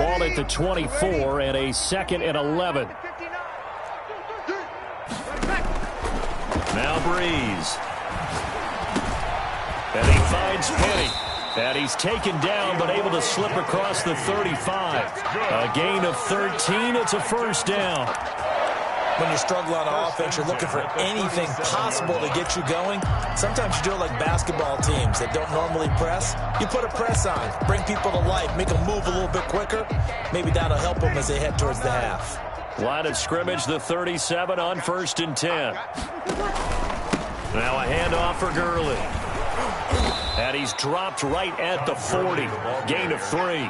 Ball at the 24 and a 2nd and 11. Now Breeze. And he finds Penny. And he's taken down but able to slip across the 35. A gain of 13. It's a first down. When you struggle on offense, you're looking for anything possible to get you going. Sometimes you do it like basketball teams that don't normally press. You put a press on, bring people to life, make them move a little bit quicker. Maybe that'll help them as they head towards the half. Line of scrimmage, the 37 on 1st and 10. Now a handoff for Gurley. And he's dropped right at the 40. Gain of 3.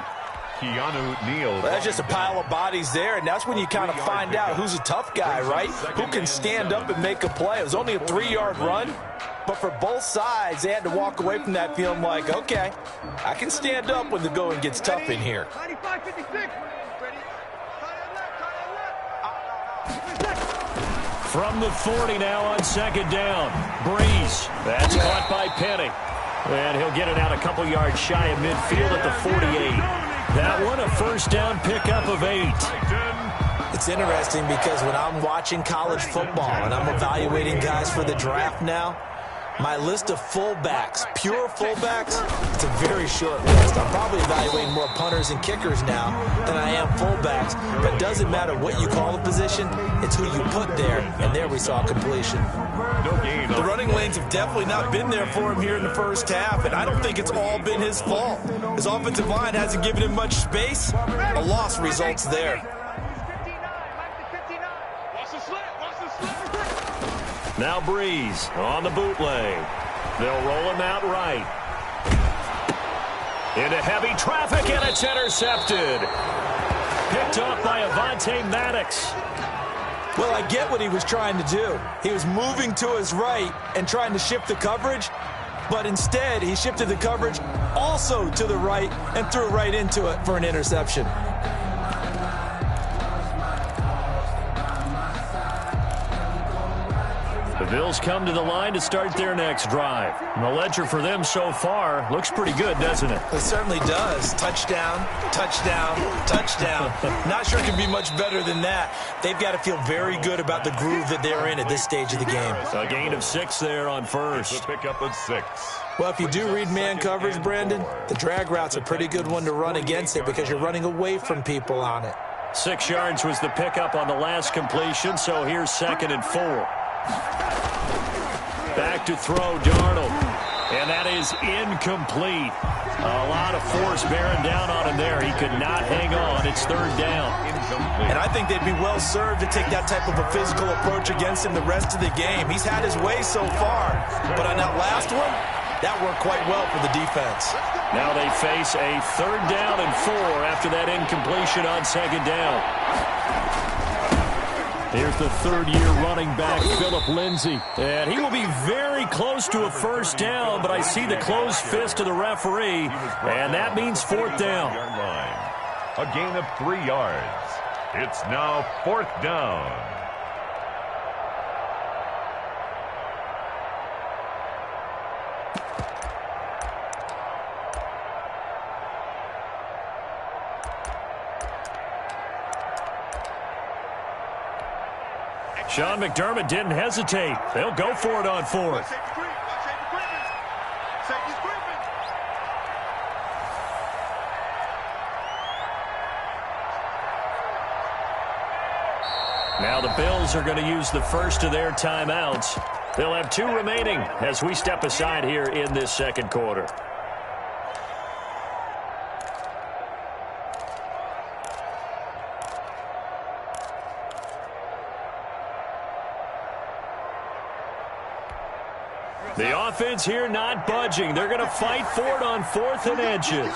Well, that's just a pile of bodies there, and that's when you kind of find out who's a tough guy, right? Who can stand up and make a play. It was only a 3-yard run, but for both sides, they had to walk away from that feeling like, okay, I can stand up when the going gets tough in here. From the 40 now on 2nd down. Breeze. That's caught by Penny. And he'll get it out a couple yards shy of midfield at the 48. That one, a first down pickup of 8. It's interesting because when I'm watching college football and I'm evaluating guys for the draft now, my list of fullbacks, pure fullbacks, it's a very short list. I'm probably evaluating more punters and kickers now than I am fullbacks. But it doesn't matter what you call the position, it's who you put there. And there we saw completion. The running lanes have definitely not been there for him here in the first half, and I don't think it's all been his fault. His offensive line hasn't given him much space. A loss results there. Now Breeze on the bootleg. They'll roll him out right. Into heavy traffic, and it's intercepted. Picked off by Avonte Maddox. Well, I get what he was trying to do. He was moving to his right and trying to shift the coverage, but instead he shifted the coverage also to the right and threw right into it for an interception. The Bills come to the line to start their next drive. And the ledger for them so far looks pretty good, doesn't it? It certainly does. Touchdown, touchdown, touchdown. Not sure it can be much better than that. They've got to feel very good about the groove that they're in at this stage of the game. A gain of 6 there on first. Pick up of 6. Well, if you do read man coverage, Brandon, the drag route's a pretty good one to run against it because you're running away from people on it. 6 yards was the pickup on the last completion, so here's 2nd and 4. Back to throw, Darnold. And that is incomplete. A lot of force bearing down on him there. He could not hang on. It's 3rd down. And I think they'd be well served to take that type of a physical approach against him the rest of the game. He's had his way so far. But on that last one, that worked quite well for the defense. Now they face a 3rd down and 4 after that incompletion on 2nd down. Here's the 3rd-year running back, Phillip Lindsay. And he will be very close to a first down, but I see the closed fist of the referee, and that means 4th down. A gain of 3 yards. It's now 4th down. Sean McDermott didn't hesitate. They'll go for it on 4th. Now the Bills are going to use the first of their timeouts. They'll have 2 remaining as we step aside here in this 2nd quarter. The offense here not budging. They're going to fight for it on 4th and inches.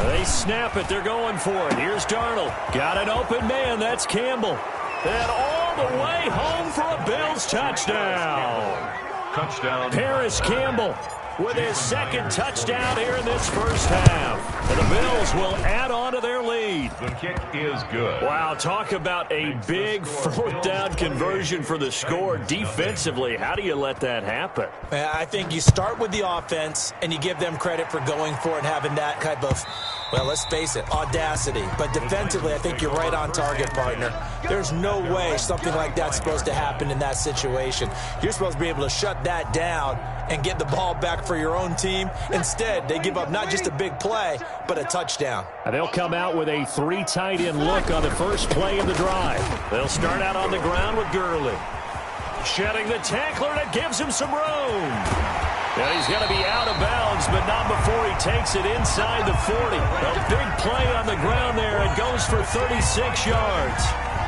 They snap it. They're going for it. Here's Darnold. Got an open man. That's Campbell. And all the way home for a Bills touchdown. Touchdown. Paris Campbell. with his second touchdown here in this first half. And the Bills will add on to their lead. The kick is good. Wow, talk about a big fourth down conversion for the score. Defensively, how do you let that happen? I think you start with the offense, and you give them credit for going for it and having that type of, well, let's face it, audacity. But defensively, I think you're right on target, partner. There's no way something like that's supposed to happen in that situation. You're supposed to be able to shut that down and get the ball back for your own team. Instead, they give up not just a big play, but a touchdown. And they'll come out with a 3 tight end look on the first play of the drive. They'll start out on the ground with Gurley. Shedding the tackler, and it gives him some room. And he's going to be out of bounds, but not before he takes it inside the 40. A big play on the ground there. It goes for 36 yards.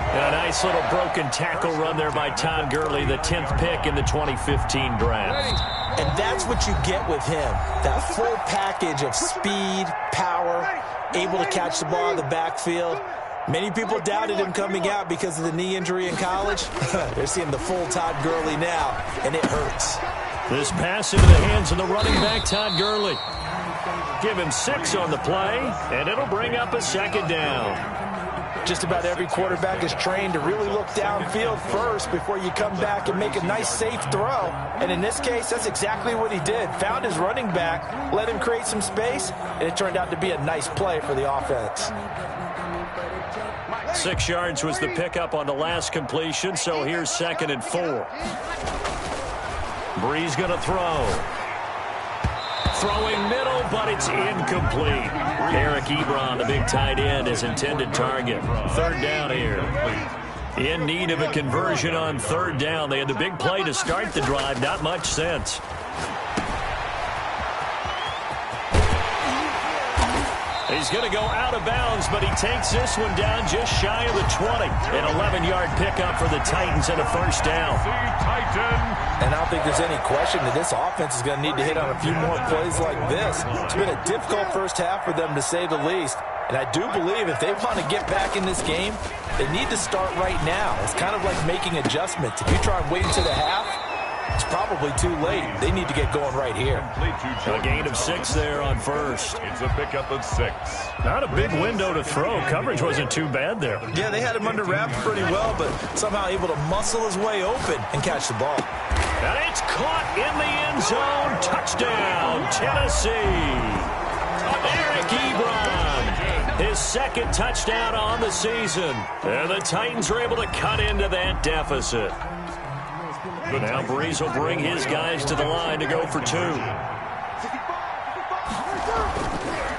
And a nice little broken tackle run there by Todd Gurley, the 10th pick in the 2015 draft. And that's what you get with him, that full package of speed, power, able to catch the ball in the backfield. Many people doubted him coming out because of the knee injury in college. They're seeing the full Todd Gurley now, and it hurts. This pass into the hands of the running back, Todd Gurley. Give him 6 on the play, and it'll bring up a second down. Just about every quarterback is trained to really look downfield first before you come back and make a nice, safe throw. And in this case, that's exactly what he did. Found his running back, let him create some space, and it turned out to be a nice play for the offense. 6 yards was the pickup on the last completion, so here's 2nd and 4. Breeze going to throw. Throwing middle, but it's incomplete. Eric Ebron, the big tight end, his intended target. 3rd down here. In need of a conversion on 3rd down. They had the big play to start the drive. Not much sense. He's going to go out of bounds, but he takes this one down just shy of the 20. An 11-yard pickup for the Titans and a 1st down. And I don't think there's any question that this offense is going to need to hit on a few more plays like this. It's been a difficult first half for them, to say the least. And I do believe if they want to get back in this game, they need to start right now. It's kind of like making adjustments. If you try and wait until the half, it's probably too late. They need to get going right here. A gain of 6 there on 1st. It's a pickup of 6. Not a big window to throw. Coverage wasn't too bad there. Yeah, they had him under wraps pretty well, but somehow able to muscle his way open and catch the ball. And it's caught in the end zone. Touchdown, Tennessee. Eric Ebron, his 2nd touchdown on the season. And the Titans are able to cut into that deficit. Now Breeze will bring his guys to the line to go for 2.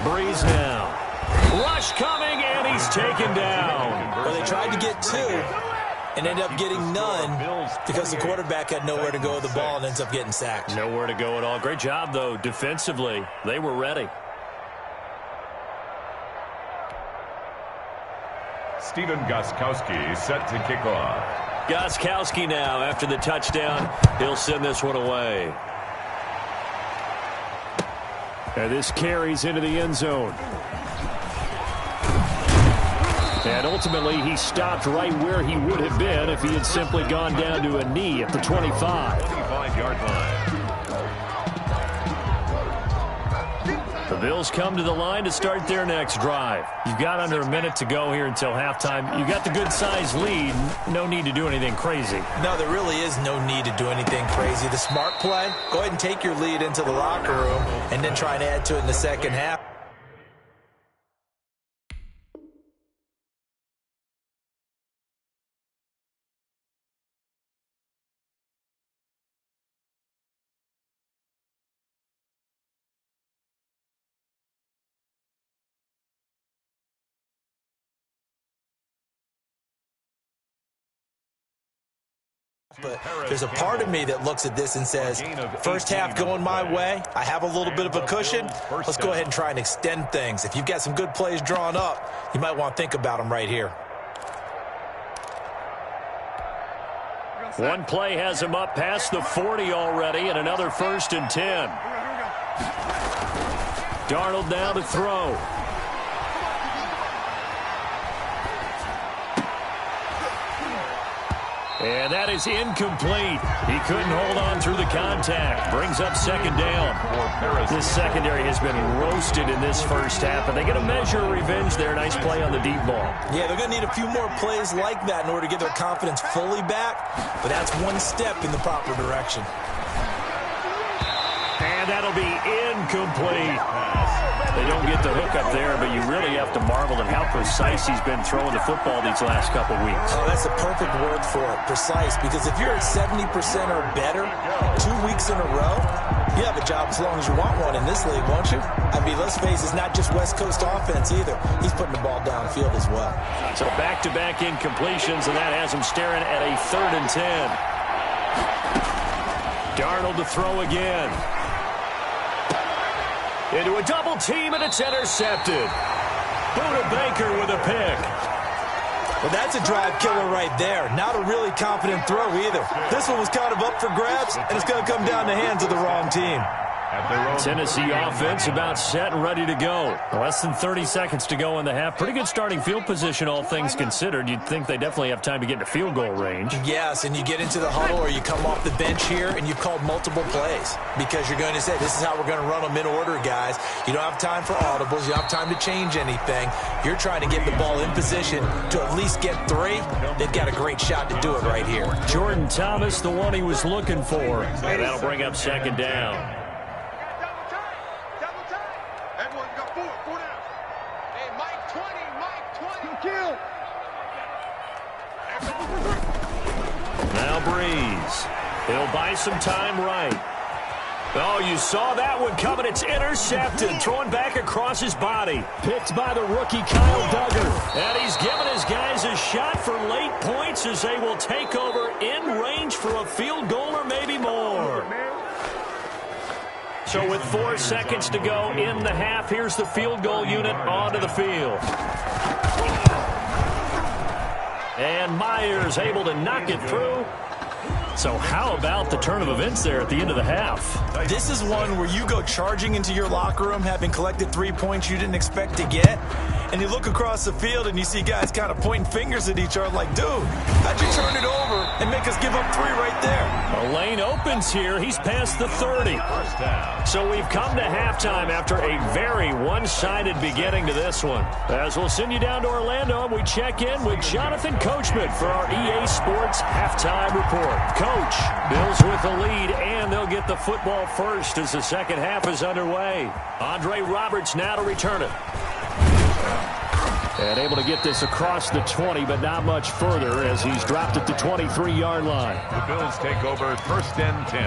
Breeze now. Rush coming, and he's taken down. Well, they tried to get 2 and ended up getting none because the quarterback had nowhere to go with the ball and ends up getting sacked. Nowhere to go at all. Great job, though, defensively. They were ready. Stephen Gostkowski set to kick off. Gostkowski now, after the touchdown, he'll send this one away. And this carries into the end zone. And ultimately, he stopped right where he would have been if he had simply gone down to a knee at the 25. 25-yard line. The Bills come to the line to start their next drive. You've got under a minute to go here until halftime. You've got the good-sized lead. No need to do anything crazy. No, there really is no need to do anything crazy. The smart play, go ahead and take your lead into the locker room and then try and add to it in the second half. But there's a part of me that looks at this and says, first half going my way, I have a little bit of a cushion. Let's go ahead and try and extend things. If you've got some good plays drawn up, you might want to think about them right here. One play has him up past the 40 already, and another 1st and 10. Darnold now to throw. And that is incomplete. He couldn't hold on through the contact. Brings up second down. This secondary has been roasted in this first half, but they get a measure of revenge there. Nice play on the deep ball. Yeah, they're going to need a few more plays like that in order to get their confidence fully back, but that's one step in the proper direction. And that'll be incomplete. They don't get the hook up there, but you really have to marvel at how precise he's been throwing the football these last couple weeks. Oh, that's the perfect word for it, precise, because if you're at 70% or better 2 weeks in a row, you have a job as long as you want one in this league, won't you? I mean, let's face it, it's not just West Coast offense either. He's putting the ball downfield as well. So back-to-back incompletions, and that has him staring at a 3rd and 10. Darnold to throw again. Into a double team, and it's intercepted. Buda Baker with a pick. Well, that's a drive killer right there. Not a really confident throw either. This one was kind of up for grabs, and it's going to come down the hands of the wrong team. Tennessee offense about set and ready to go. Less than 30 seconds to go in the half. Pretty good starting field position, all things considered. You'd think they definitely have time to get into field goal range. Yes, and you get into the huddle or you come off the bench here and you've called multiple plays because you're going to say, this is how we're going to run them in order, guys. You don't have time for audibles. You don't have time to change anything. You're trying to get the ball in position to at least get 3. They've got a great shot to do it right here. Jordan Thomas, the one he was looking for. And that'll bring up second down. Now Breeze. He'll buy some time right. Oh, you saw that one coming. It's intercepted. Throwing back across his body. Picked by the rookie Kyle Duggar. And he's given his guys a shot for late points as they will take over in range for a field goal or maybe more. So with 4 seconds to go in the half, here's the field goal unit onto the field. And Myers able to knock it through. So how about the turn of events there at the end of the half? This is one where you go charging into your locker room having collected 3 points you didn't expect to get, and you look across the field and you see guys kind of pointing fingers at each other like, dude, how'd you turn it over and make us give up 3 right there? A lane opens here. He's past the 30. So we've come to halftime after a very one-sided beginning to this one. As we'll send you down to Orlando, and we check in with Jonathan Coachman for our EA Sports Halftime Report. Coach, Bills with the lead, and they'll get the football first as the second half is underway. Andre Roberts now to return it. And able to get this across the 20, but not much further as he's dropped at the 23-yard line. The Bills take over 1st and 10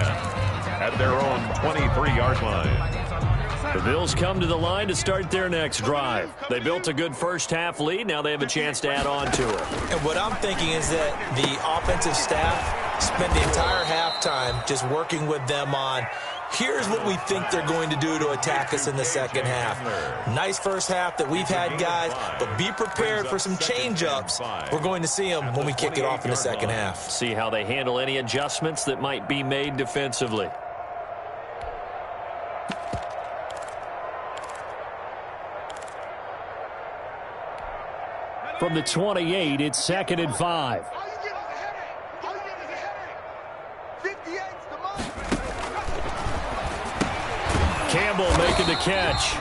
at their own 23-yard line. The Bills come to the line to start their next drive. They built a good first-half lead. Now they have a chance to add on to it. And what I'm thinking is that the offensive staff spent the entire halftime just working with them on, here's what we think they're going to do to attack us in the second half. Nice first half that we've had, guys, but be prepared for some change-ups. We're going to see them when we kick it off in the second half. See how they handle any adjustments that might be made defensively. From the 28, it's 2nd and 5. Campbell making the catch.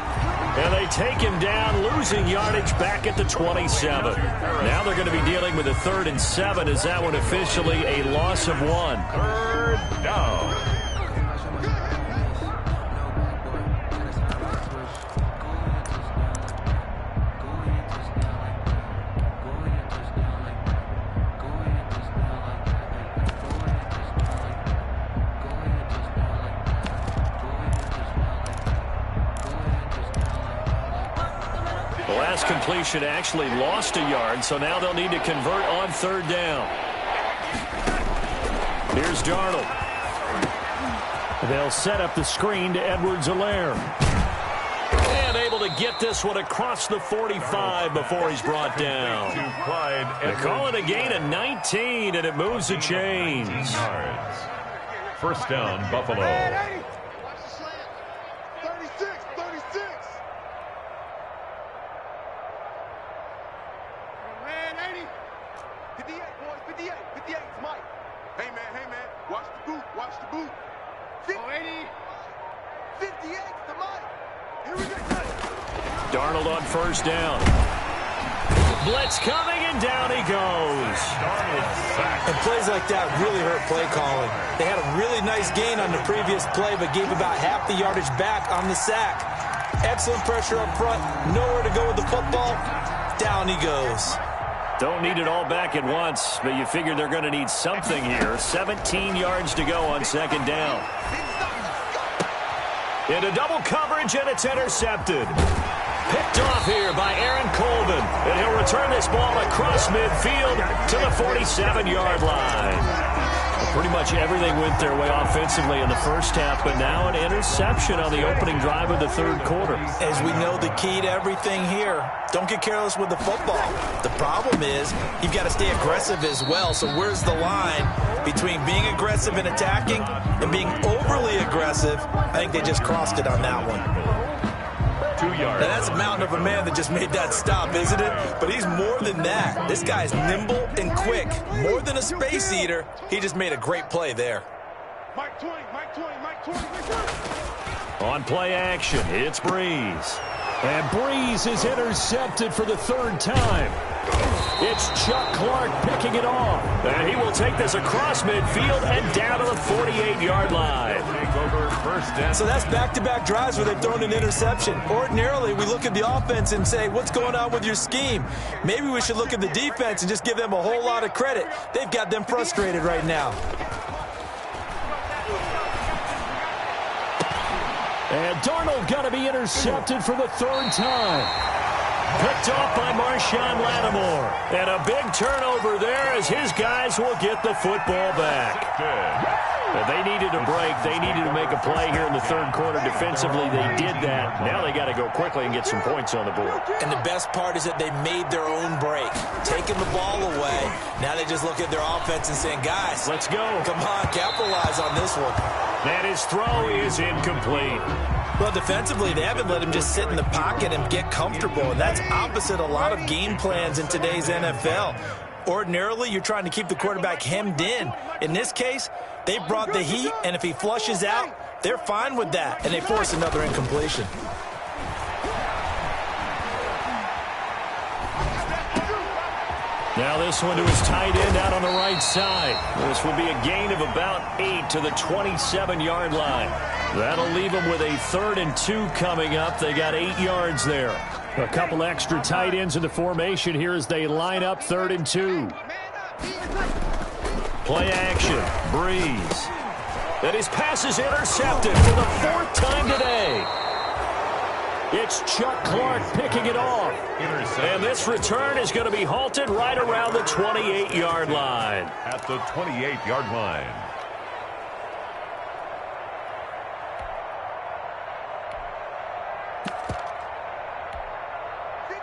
And they take him down, losing yardage back at the 27. Now they're going to be dealing with a 3rd and 7. Is that one officially a loss of 1? 3rd down. Completion actually lost a yard, so now they'll need to convert on 3rd down. Here's Darnold. They'll set up the screen to Edwards-Helaire. And able to get this one across the 45 before he's brought down. They call it a gain of 19, and it moves the chains. 1st down, Buffalo. Man, 80. 58, boys. 58. 58 is Mike. Hey, man, watch the boot, watch the boot. 80. 58, the mic. Here we go. Darnold on first down. Blitz coming, and down he goes. And plays like that really hurt play calling. They had a really nice gain on the previous play, but gave about half the yardage back on the sack. Excellent pressure up front. Nowhere to go with the football. Down he goes. Don't need it all back at once, but you figure they're going to need something here. 17 yards to go on second down. Into double coverage, and it's intercepted. Picked off here by Aaron Colvin, and he'll return this ball across midfield to the 47-yard line. Pretty much everything went their way offensively in the first half, but now an interception on the opening drive of the third quarter. As we know, the key to everything here, don't get careless with the football. The problem is you've got to stay aggressive as well. So where's the line between being aggressive and attacking and being overly aggressive? I think they just crossed it on that one. 2 yards. Now, that's a mountain of a man that just made that stop, isn't it? But he's more than that. This guy's nimble and quick. More than a space eater, he just made a great play there. Mike 20, Mike 20, Mike 20, Mike 20. On play action, it's Breeze. And Breeze is intercepted for the third time. It's Chuck Clark picking it off. And he will take this across midfield and down to the 48-yard line. So that's back-to-back drives where they've thrown an interception. Ordinarily, we look at the offense and say, what's going on with your scheme? Maybe we should look at the defense and just give them a whole lot of credit. They've got them frustrated right now. And Darnold got to be intercepted for the third time. Picked off by Marshawn Lattimore. And a big turnover there as his guys will get the football back. And they needed a break. They needed to make a play here in the third quarter. Defensively, they did that. Now they got to go quickly and get some points on the board. And the best part is that they made their own break. Taking the ball away. Now they just look at their offense and saying, guys, let's go. Come on, capitalize on this one. And his throw is incomplete. Well, defensively, they haven't let him just sit in the pocket and get comfortable, and that's opposite a lot of game plans in today's NFL. Ordinarily, you're trying to keep the quarterback hemmed in. In this case, they brought the heat, and if he flushes out, they're fine with that, and they force another incompletion. Now this one to his tight end out on the right side. This will be a gain of about 8 to the 27-yard line. That'll leave them with a 3rd and 2 coming up. They got 8 yards there. A couple extra tight ends in the formation here as they line up 3rd and 2. Play action. Breeze. And his pass is intercepted for the 4th time today. It's Chuck Clark picking it off. And this return is going to be halted right around the 28-yard line. At the 28-yard line.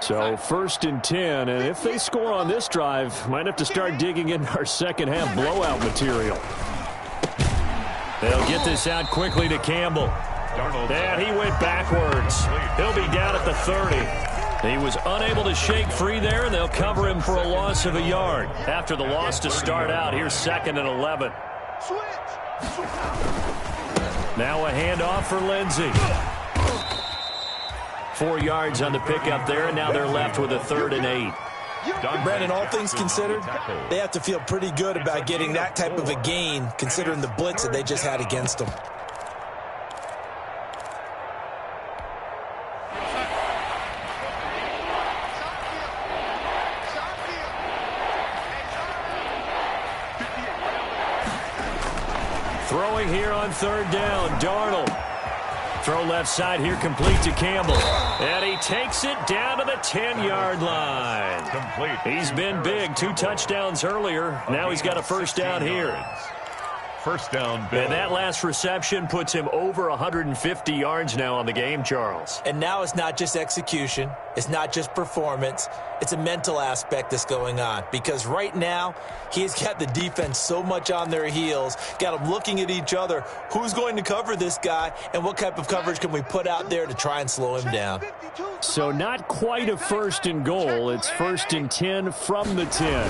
So 1st and 10, and if they score on this drive, might have to start digging into our second half blowout material. They'll get this out quickly to Campbell. And he went backwards. He'll be down at the 30. He was unable to shake free there, and they'll cover him for a loss of a yard. After the loss to start out, here's 2nd and 11. Now a handoff for Lindsey. 4 yards on the pickup there, and now they're left with a 3rd and 8. Brandon, all things considered, they have to feel pretty good about getting that type of a gain, considering the blitz that they just had against them. Throwing here on 3rd down, Darnold. Throw left side here, complete to Campbell. And he takes it down to the 10-yard line. Complete. He's been big. 2 touchdowns earlier. Now he's got a 1st down here. First down, Bill. And that last reception puts him over 150 yards now on the game, Charles. And now it's not just execution. It's not just performance. It's a mental aspect that's going on. Because right now, he's got the defense so much on their heels, got them looking at each other. Who's going to cover this guy, and what type of coverage can we put out there to try and slow him down? So not quite a 1st and goal. It's 1st and 10 from the 10.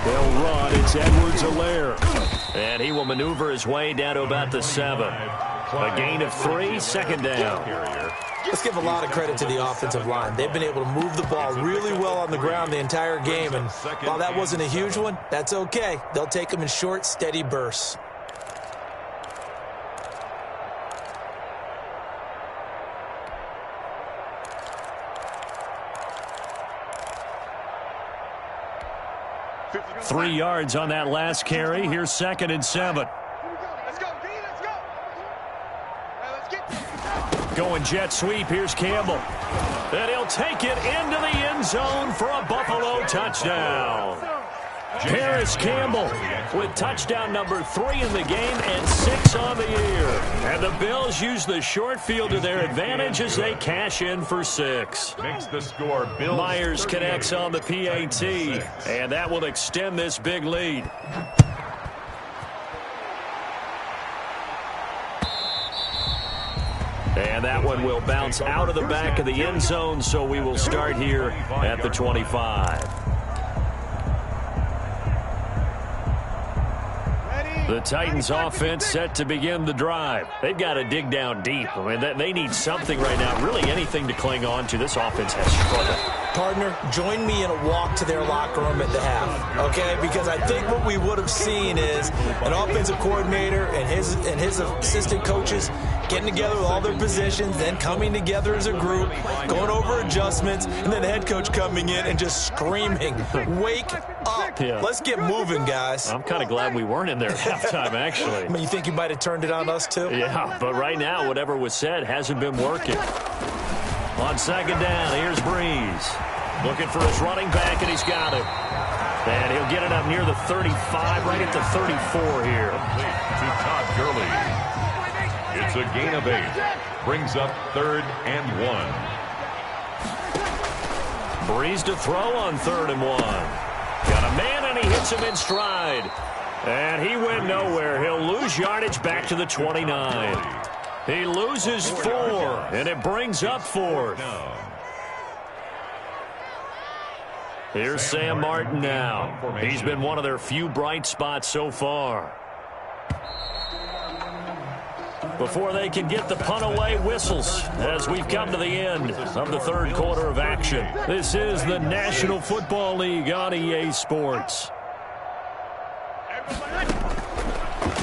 They'll run. It's Edwards-Helaire. And he will maneuver his way down to about the 7. A gain of 3, second down. Let's give a lot of credit to the offensive line. They've been able to move the ball really well on the ground the entire game. And while that wasn't a huge one, that's okay. They'll take them in short, steady bursts. Three yards on that last carry. Here's 2nd and 7. Let's go, D, let's go. Let's get Going jet sweep. Here's Campbell. And he'll take it into the end zone for a Buffalo touchdown. Paris Campbell with touchdown number 3 in the game and 6 on the year. And the Bills use the short field to their advantage as they cash in for 6. Makes the score Bills. Myers connects on the PAT, and that will extend this big lead. And that one will bounce out of the back of the end zone, so we will start here at the 25. The Titans offense set to begin the drive. They've got to dig down deep. I mean, they need something right now, really anything to cling on to. This offense has struggled. Partner, join me in a walk to their locker room at the half, okay? Because I think what we would have seen is an offensive coordinator and his assistant coaches getting together with all their positions, then coming together as a group, going over adjustments, and then the head coach coming in and just screaming, "Wake up. Yeah. Let's get moving, guys." I'm kind of glad we weren't in there at halftime, actually. I mean, you think you might have turned it on us, too? Yeah, but right now, whatever was said hasn't been working. On 2nd down, here's Breeze. Looking for his running back, and he's got it. And he'll get it up near the 35, right at the 34 here. To Todd Gurley. It's a gain of 8. Brings up 3rd and 1. Breeze to throw on 3rd and 1. Got a man, and he hits him in stride. And he went nowhere. He'll lose yardage back to the 29. He loses 4, and it brings up 4th. Here's Sam Martin now. He's been one of their few bright spots so far. Before they can get the punt away, whistles as we've come to the end of the 3rd quarter of action. This is the National Football League on EA Sports.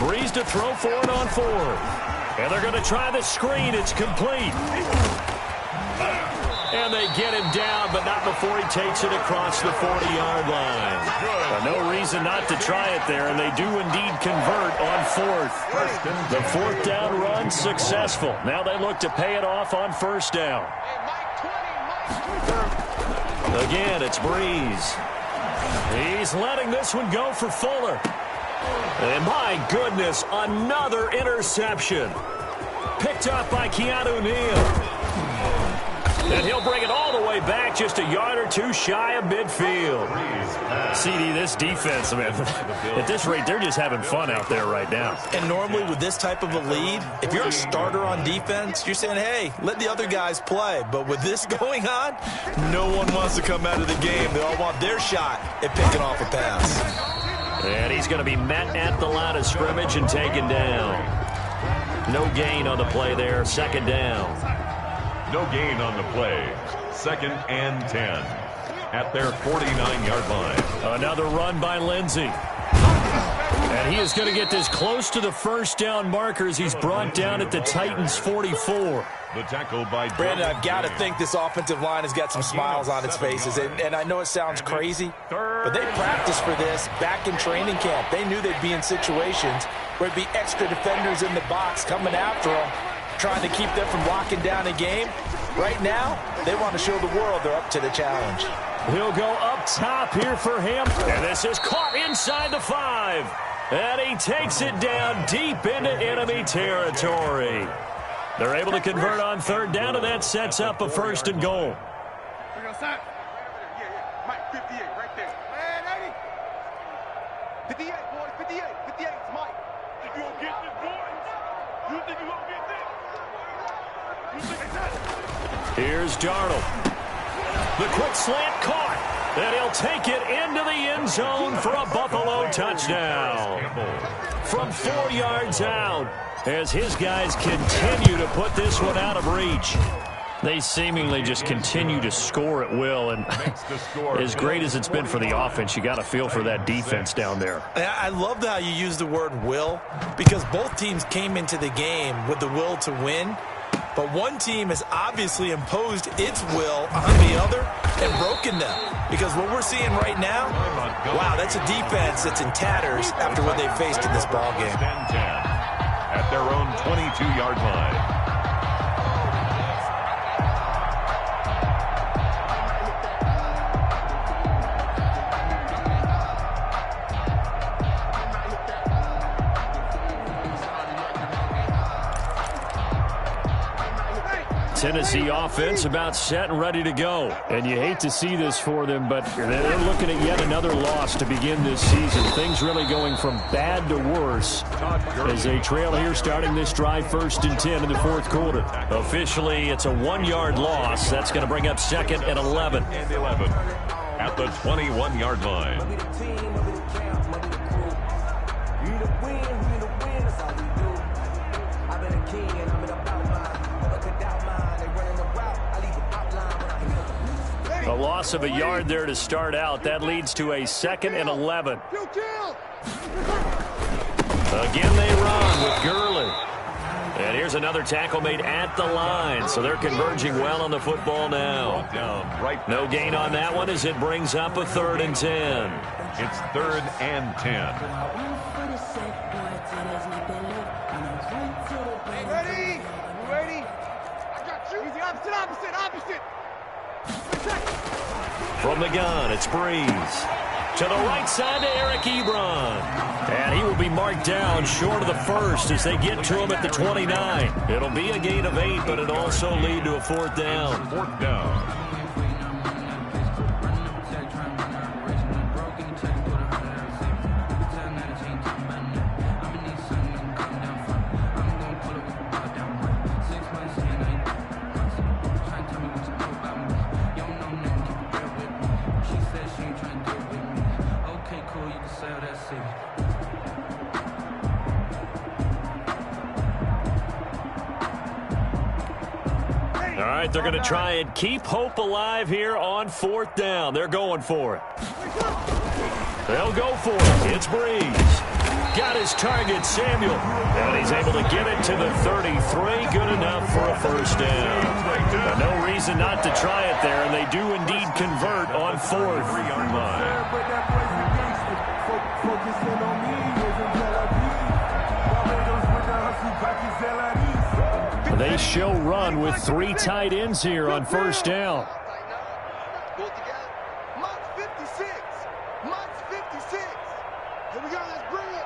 Breeze to throw for it on 4th. And they're going to try the screen. It's complete. And they get him down, but not before he takes it across the 40-yard line. No reason not to try it there, and they do indeed convert on 4th. The 4th down run successful. Now they look to pay it off on 1st down. Again, it's Breeze. He's letting this one go for Fuller. And my goodness, another interception. Picked up by Keanu Neal. And he'll bring it all the way back, just a yard or 2 shy of midfield. CD, this defense, man, at this rate, they're just having fun out there right now. And normally with this type of a lead, if you're a starter on defense, you're saying, hey, let the other guys play. But with this going on, no one wants to come out of the game. They all want their shot at picking off a pass. And he's going to be met at the line of scrimmage and taken down. No gain on the play there, 2nd down. No gain on the play. 2nd and 10 at their 49-yard line. Another run by Lindsey. And he is going to get this close to the 1st down markers. He's brought down at the Titans' 44. The tackle by Brandon, I've got to think this offensive line has got some smiles on its faces. And I know it sounds crazy, but they practiced for this back in training camp. They knew they'd be in situations where there'd be extra defenders in the box coming after them, trying to keep them from locking down a game. Right now, they want to show the world they're up to the challenge. He'll go up top here for him. And this is caught inside the 5. And he takes it down deep into enemy territory. They're able to convert on 3rd down, and that sets up a 1st and goal. Mike, 58, right there. Man, 80. 58, boys, 58. 58, it's Mike. Think you gonna get this, boys? You think you gonna get this? You think it's that? Here's Darnold. The quick slant caught. And he'll take it into the end zone for a Buffalo touchdown. from 4 yards out as his guys continue to put this one out of reach. They seemingly just continue to score at will, and as great as it's been for the offense, you got to feel for that defense down there. I love how you use the word will, because both teams came into the game with the will to win, but one team has obviously imposed its will on the other and broken them. Because what we're seeing right now, wow, that's a defense that's in tatters after what they faced in this ball game. 10-10 at their own 22-yard line. Tennessee offense about set and ready to go. And you hate to see this for them, but they're looking at yet another loss to begin this season. Things really going from bad to worse as they trail here starting this drive 1st and 10 in the 4th quarter. Officially, it's a 1-yard loss. That's going to bring up 2nd and 11. And 11 at the 21-yard line. A loss of a yard there to start out. That leads to a 2nd and 11. Again, they run with Gurley. And here's another tackle made at the line. So they're converging well on the football now. No gain on that one as it brings up a 3rd and 10. It's 3rd and 10. Ready? Ready? I got you. Easy, opposite. From the gun, it's Breeze. To the right side to Eric Ebron. And he will be marked down short of the 1st as they get to him at the 29. It'll be a gain of 8, but it'll also lead to a 4th down. 4th down. All right, they're going to try and keep hope alive here on 4th down. They're going for it. They'll go for it. It's Breeze. Got his target, Samuel. And he's able to get it to the 33. Good enough for a 1st down. No reason not to try it there, and they do indeed convert on 4th. 3-yard line. They show run with 3 tight ends here on 1st down. Go together. Month 56. Month 56. Here we go. Let's bring it.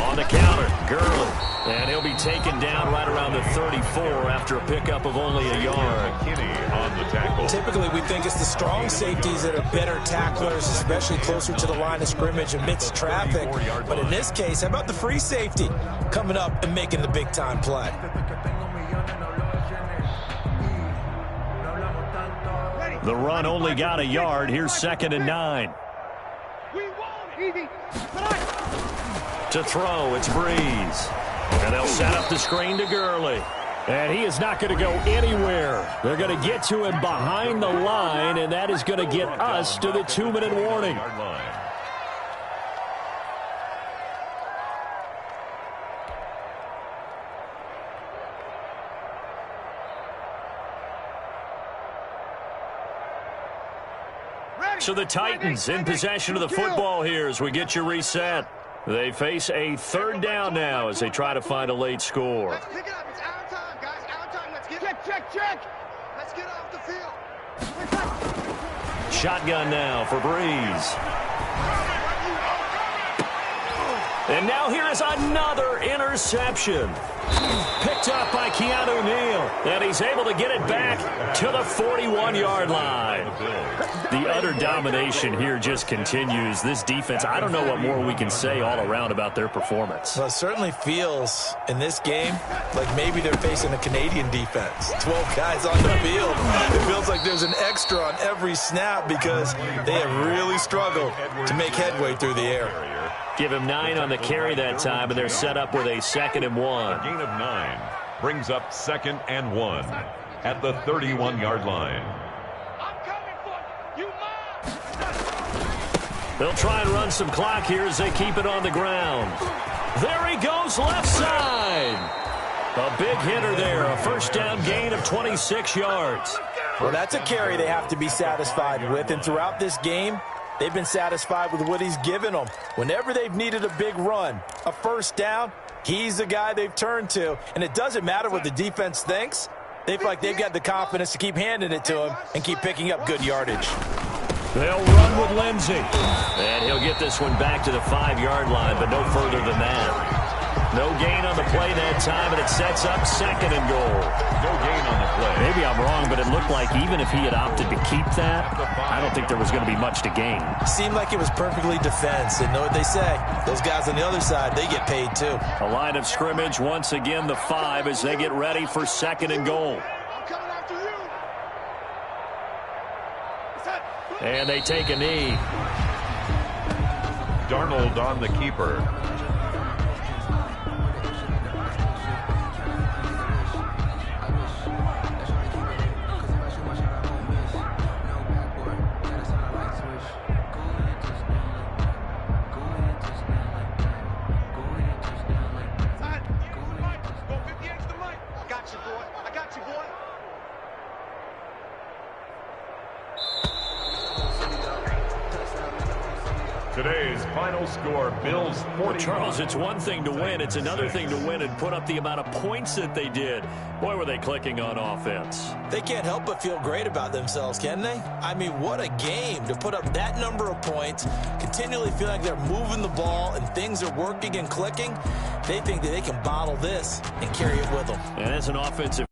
On the counter, Gurley. And he'll be taken down right around the 34 after a pickup of only a yard. McKinney on the tackle. Typically, we think it's the strong safeties that are better tacklers, especially closer to the line of scrimmage amidst traffic. But in this case, how about the free safety coming up and making the big-time play? The run only got a yard. Here's 2nd and 9. We want it. Easy. To throw, it's Breeze. And they'll set up the screen to Gurley. And he is not going to go anywhere. They're going to get to him behind the line, and that is going to get us to the 2-minute warning. So the Titans in possession of the football here as we get you reset. They face a 3rd down now as they try to find a late score. Let's pick it up. It's our time, guys. Our time. Let's get check. Let's get off the field. Shotgun now for Breeze. And now here is another interception. Picked up by Keanu Neal. And he's able to get it back to the 41-yard line. The utter domination here just continues. This defense, I don't know what more we can say all around about their performance. Well, it certainly feels in this game like maybe they're facing a Canadian defense. 12 guys on the field. It feels like there's an extra on every snap because they have really struggled to make headway through the air. Give him 9 on the carry that time, and they're set up with a 2nd and 1. A gain of 9 brings up 2nd and 1 at the 31-yard line. I'm coming for you. You mine. They'll try and run some clock here as they keep it on the ground. There he goes, left side. A big hitter there, a first down gain of 26 yards. Well, that's a carry they have to be satisfied with, and throughout this game, they've been satisfied with what he's given them. Whenever they've needed a big run, a first down, he's the guy they've turned to. And it doesn't matter what the defense thinks. They feel like they've got the confidence to keep handing it to him and keep picking up good yardage. They'll run with Lindsey. And he'll get this one back to the 5-yard line, but no further than that. No gain on the play that time, and it sets up 2nd and goal. No gain on the play. Maybe I'm wrong, but it looked like even if he had opted to keep that, I don't think there was going to be much to gain. Seemed like it was perfectly defense, and know what they say. Those guys on the other side, they get paid too. A line of scrimmage, once again the 5 as they get ready for 2nd and goal. I'm coming after you. And they take a knee. Darnold on the keeper. Today's final score, Bills 40. Well, Charles, it's one thing to win. It's another thing to win and put up the amount of points that they did. Boy, were they clicking on offense. They can't help but feel great about themselves, can they? I mean, what a game to put up that number of points, continually feel like they're moving the ball and things are working and clicking. They think that they can bottle this and carry it with them. And as an offensive